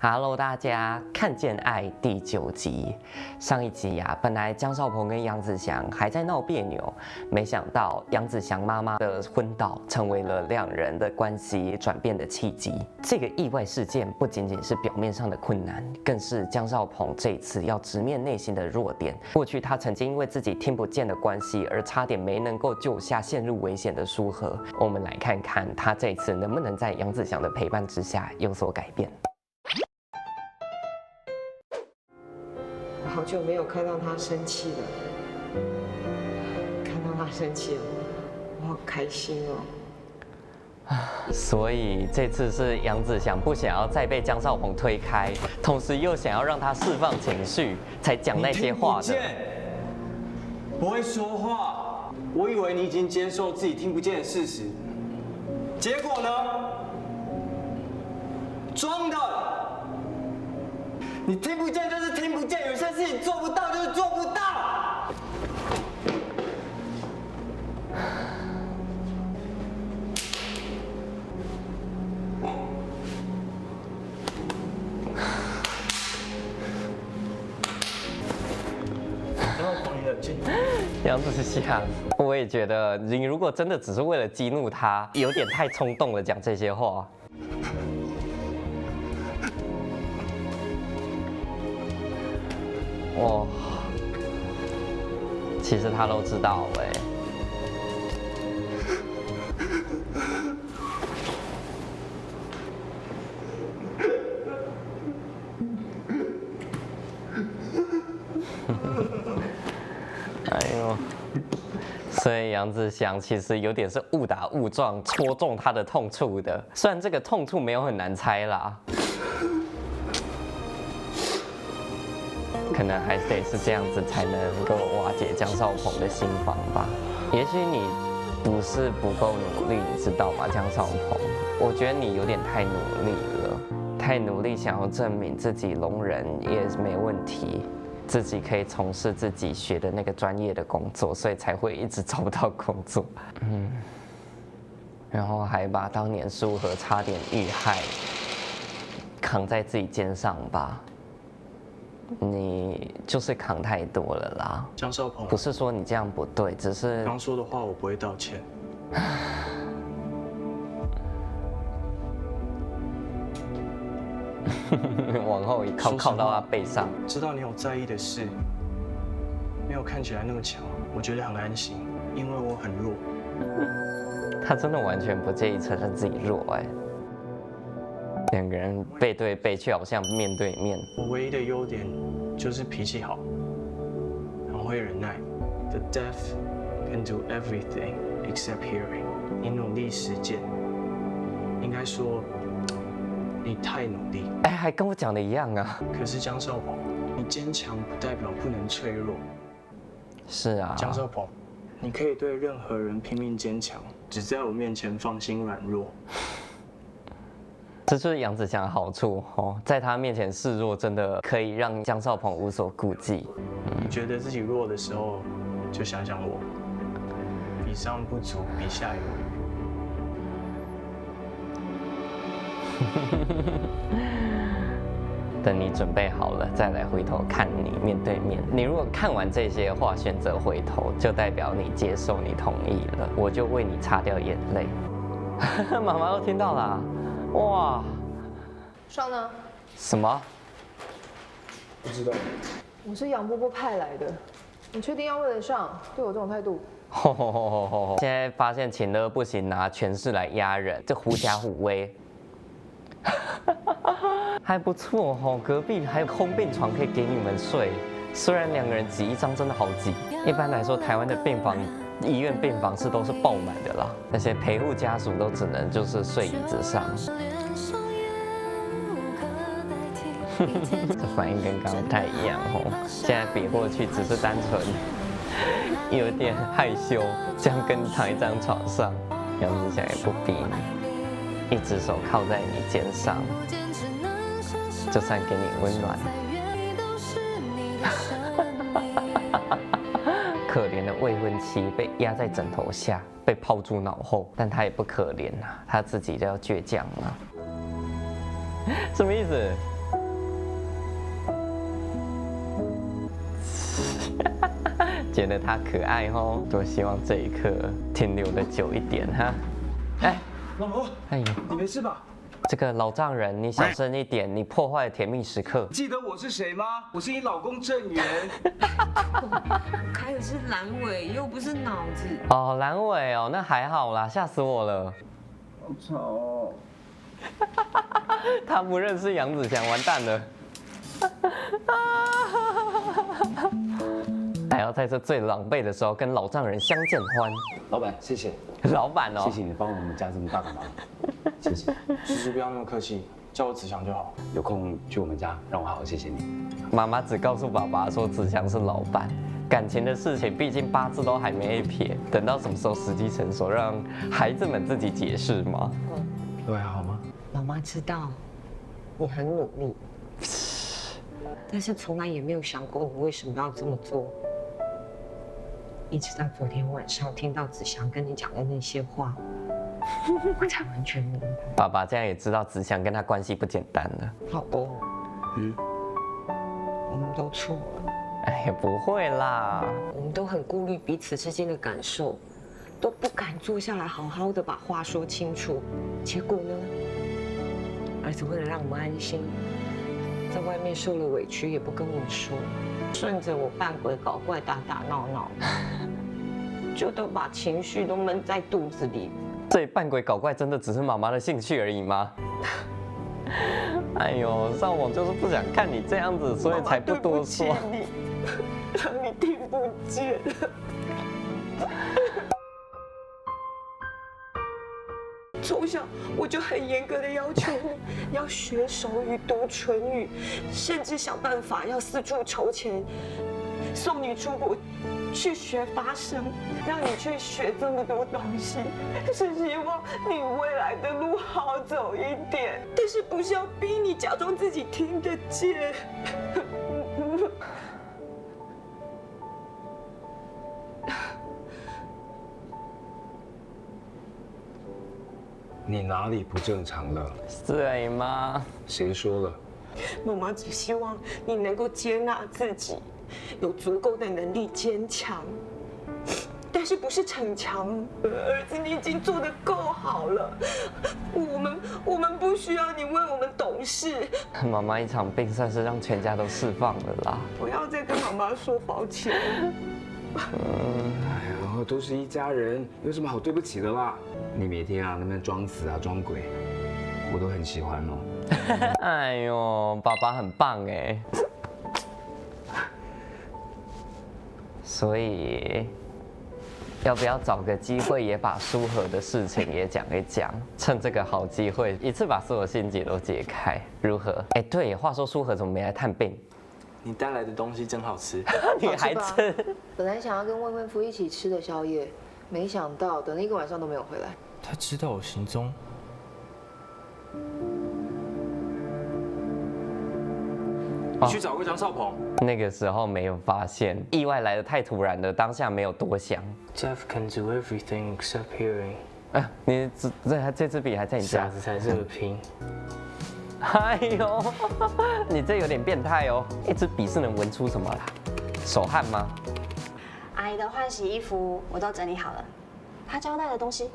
Hello， 大家，看见爱第9集。上一集呀，本来江少鹏跟杨紫翔还在闹别扭，没想到杨紫翔妈妈的昏倒，成为了两人的关系转变的契机。这个意外事件不仅仅是表面上的困难，更是江少鹏这一次要直面内心的弱点。过去他曾经因为自己听不见的关系，而差点没能够救下陷入危险的书和。我们来看看他这一次能不能在杨紫翔的陪伴之下有所改变。好久没有看到他生气了，看到他生气了，我好开心哦。所以这次是杨紫翔不想要再被江少鹏推开，同时又想要让他释放情绪，才讲那些话的。不会说话，我以为你已经接受自己听不见的事实，结果呢？装的。你听不见就是听不见，有些事情做不到就是做不到。杨紫翔，我也觉得你如果真的只是为了激怒他，有点太冲动了讲这些话。哦，其实他都知道哎。哎呦，所以杨紫翔其实有点是误打误撞戳中他的痛处的，虽然这个痛处没有很难猜啦。可能还得是这样子才能够瓦解江少鹏的心房吧。也许你不是不够努力，你知道吗，江少鹏？我觉得你有点太努力了，太努力想要证明自己聋人也没问题，自己可以从事自己学的那个专业的工作，所以才会一直找不到工作。然后还把当年书和差点遇害扛在自己肩上吧。你就是扛太多了啦，江少鹏，不是说你这样不对，只是刚说的话我不会道歉。往后一靠到他背上，知道你有在意的事，没有看起来那么强，我觉得很安心，因为我很弱。他真的完全不介意承认自己弱哎。两个人背对背，却好像面对面。我唯一的优点就是脾气好，很会忍耐。The deaf can do everything except hearing。你努力实践，应该说你太努力。哎，还跟我讲的一样啊。可是江少鹏，你坚强不代表不能脆弱。是啊。江少鹏，你可以对任何人拼命坚强，只在我面前放心软弱。这就是杨紫翔的好处哦，在他面前示弱，真的可以让江少鹏无所顾忌。你觉得自己弱的时候，就想想我，比上不足，比下有余。等你准备好了，再来回头看你面对面。你如果看完这些话选择回头，就代表你接受、你同意了，我就为你擦掉眼泪。妈妈都听到了。哇，上呢？什么？不知道。我是杨波波派来的，你确定要为了上？对我这种态度？现在发现请了不行，拿权势来压人，这狐假虎威。还不错哦，隔壁还有空病床可以给你们睡。虽然两个人挤一张真的好挤，一般来说台湾的病房。医院病房是都是爆满的啦，那些陪护家属都只能就是睡椅子上。这反应跟刚刚不太一样哦，现在比过去只是单纯有点害羞，这样跟你躺一张床上，杨紫翔也不逼你，一只手靠在你肩上，就算给你温暖。可怜的未婚妻被压在枕头下，被抛诸脑后，但他也不可怜啊，他自己都要倔强啊。什么意思？觉得他可爱哦，多希望这一刻停留的久一点哈。哎，老婆，哎呦，你没事吧？这个老丈人，你小声一点，你破坏了甜蜜时刻。记得我是谁吗？我是你老公郑源。凯尔是阑尾，又不是脑子。哦，阑尾哦，那还好啦，吓死我了。好吵哦。他不认识杨子祥，完蛋了。还要在这最狼狈的时候跟老丈人相见欢。老板，谢谢，老板哦，谢谢你帮我们家这么大的忙，谢谢。叔叔不要那么客气，叫我子祥就好。有空去我们家，让我好好谢谢你。妈妈只告诉爸爸说子祥是老板，感情的事情毕竟八字都还没撇，等到什么时候时机成熟，让孩子们自己解释吗？都还好吗？妈妈知道你很努力，但是从来也没有想过你为什么要这么做。一直到昨天晚上听到子祥跟你讲的那些话，我才完全明白。爸爸这样也知道子祥跟他关系不简单了。老公，我们都错了，哎呀，不会啦，我们都很顾虑彼此之间的感受，都不敢坐下来好好的把话说清楚。结果呢，儿子为了让我们安心，在外面受了委屈也不跟我们说，顺着我扮鬼搞怪打打闹闹，就都把情绪都闷在肚子里。这扮鬼搞怪真的只是妈妈的兴趣而已吗？哎呦，上网就是不想看你这样子，所以才不多说。妈妈对不起你，让你听不见。从小我就很严格的要求你要学手语、读唇语，甚至想办法要四处筹钱，送你出国去学发声，让你去学这么多东西，是希望你未来的路好走一点，但是不是要逼你假装自己听得见。你哪里不正常了？对吗？谁说了？妈妈只希望你能够接纳自己，有足够的能力坚强，但是不是逞强。儿子，你已经做得够好了，我们不需要你为我们懂事。妈妈一场病算是让全家都释放了啦。不要再跟妈妈说抱歉。哎呀，都是一家人，有什么好对不起的啦？你每天啊那边装死啊装鬼，我都很喜欢哦。哎呦，爸爸很棒哎。所以，要不要找个机会也把书盒的事情也讲一讲？趁这个好机会，一次把所有心结都解开，如何？哎，对，话说书盒怎么没来探病？你带来的东西真好吃。你还吃？本来想要跟未婚夫一起吃的宵夜，没想到等了1个晚上都没有回来。他知道我行踪。你去找过张少鹏。那个时候没有发现，意外来的太突然了，当下没有多想。Jeff can do everything except hearing。你这支笔还在你家？傻子才这么拼。哎呦，你这有点变态哦！一支笔是能闻出什么啦？手汗吗？阿姨的换洗衣服我都整理好了，她交代的东西，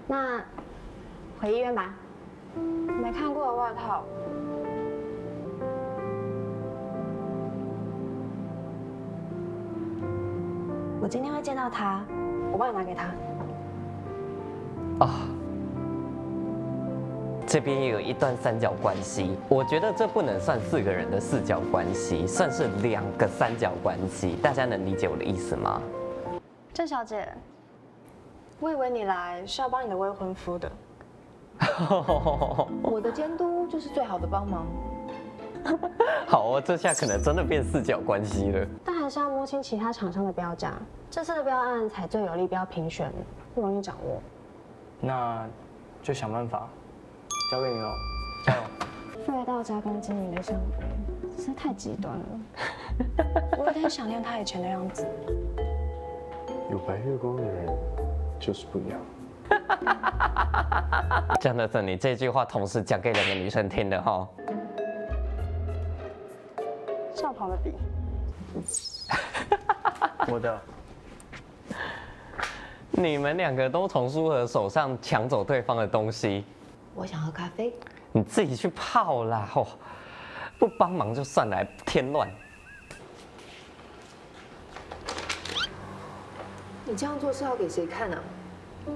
那回医院吧。没看过的外套，我今天会见到他，我帮你拿给他。啊。这边也有一段三角关系，我觉得这不能算4个人的4角关系，算是2个三角关系。大家能理解我的意思吗？郑小姐，我以为你来是要帮你的未婚夫的。我的监督就是最好的帮忙。好哦，这下可能真的变4角关系了。但还是要摸清其他厂商的标价，这次的标案才最有利标评选，不容易掌握。那就想办法。交给你了，加油！废到加工经营的项目，实在太极端了。我有点想念他以前的样子。有白月光的人就是不一样。真的，你这句话同时讲给2个女生听的哈。少鹏的笔，我的。你们两个都从舒和手上抢走对方的东西，我想喝咖啡。你自己去泡啦！哦，不帮忙就算了，还添乱。你这样做是要给谁看啊？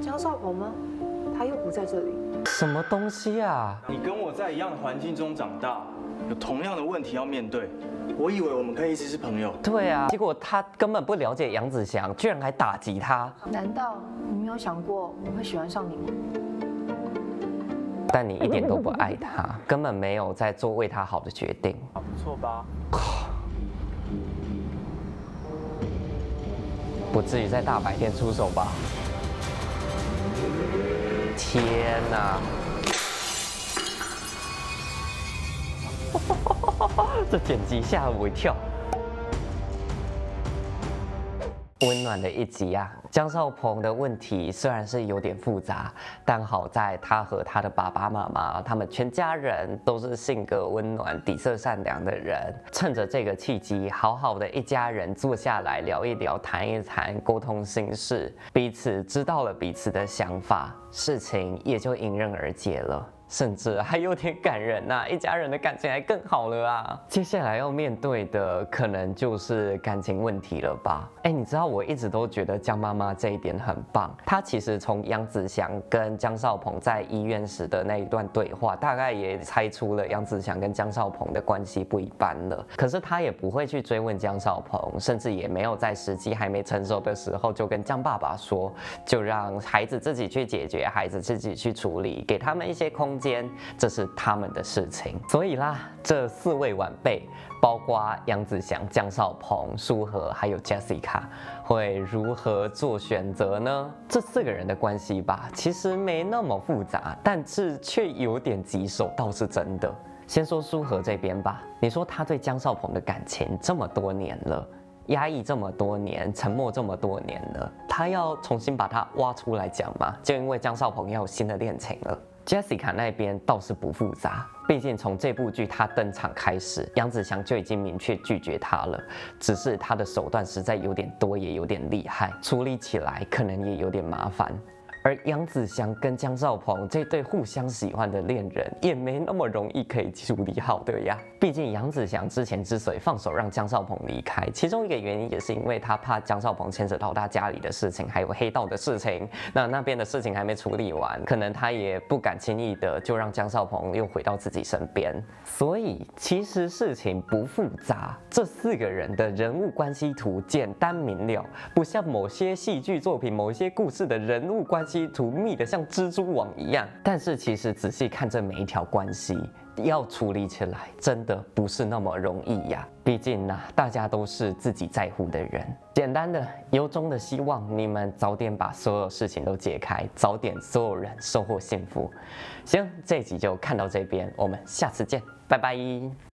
江少鹏吗？他又不在这里。什么东西啊？你跟我在一样的环境中长大，有同样的问题要面对。我以为我们可以一直是朋友。对啊，结果他根本不了解杨子祥，居然还打击他。难道你没有想过我会喜欢上你吗？但你一点都不爱他，根本没有在做为他好的决定。不错吧？不至于在大白天出手吧？天哪！这剪辑吓了我一跳。温暖的一集啊，江少鹏的问题虽然是有点复杂，但好在他和他的爸爸妈妈，他们全家人都是性格温暖、底色善良的人。趁着这个契机，好好的一家人坐下来聊一聊、谈一谈、沟通心事，彼此知道了彼此的想法，事情也就迎刃而解了。甚至还有点感人呐、一家人的感情还更好了啊！接下来要面对的可能就是感情问题了吧？哎，你知道我一直都觉得江妈妈这一点很棒，她其实从杨子祥跟江少鹏在医院时的那一段对话，大概也猜出了杨子祥跟江少鹏的关系不一般了。可是她也不会去追问江少鹏，甚至也没有在时机还没成熟的时候就跟江爸爸说，就让孩子自己去解决，孩子自己去处理，给他们一些空间，这是他们的事情。所以啦，这4位晚辈，包括杨子祥、江少鹏、舒和还有 Jessica， 会如何做选择呢？这4个人的关系吧，其实没那么复杂，但是却有点棘手，倒是真的。先说舒和这边吧，你说他对江少鹏的感情这么多年了，压抑这么多年，沉默这么多年了，他要重新把它挖出来讲吗？就因为江少鹏要有新的恋情了。Jessica 那边倒是不复杂，毕竟从这部剧他登场开始，杨子祥就已经明确拒绝他了，只是他的手段实在有点多，也有点厉害，处理起来可能也有点麻烦。而杨子祥跟江少鹏这对互相喜欢的恋人，也没那么容易可以处理好的呀。毕竟杨子祥之前之所以放手让江少鹏离开，其中一个原因也是因为他怕江少鹏牵扯到他家里的事情，还有黑道的事情。那边的事情还没处理完，可能他也不敢轻易的就让江少鹏又回到自己身边。所以其实事情不复杂，这4个人的人物关系图简单明了，不像某些戏剧作品、某一些故事的人物关系图密得像蜘蛛网一样。但是其实仔细看这每一条关系，要处理起来真的不是那么容易呀。毕竟呢，大家都是自己在乎的人。简单的，由衷的希望你们早点把所有事情都解开，早点所有人收获幸福。行，这一集就看到这边，我们下次见，拜拜。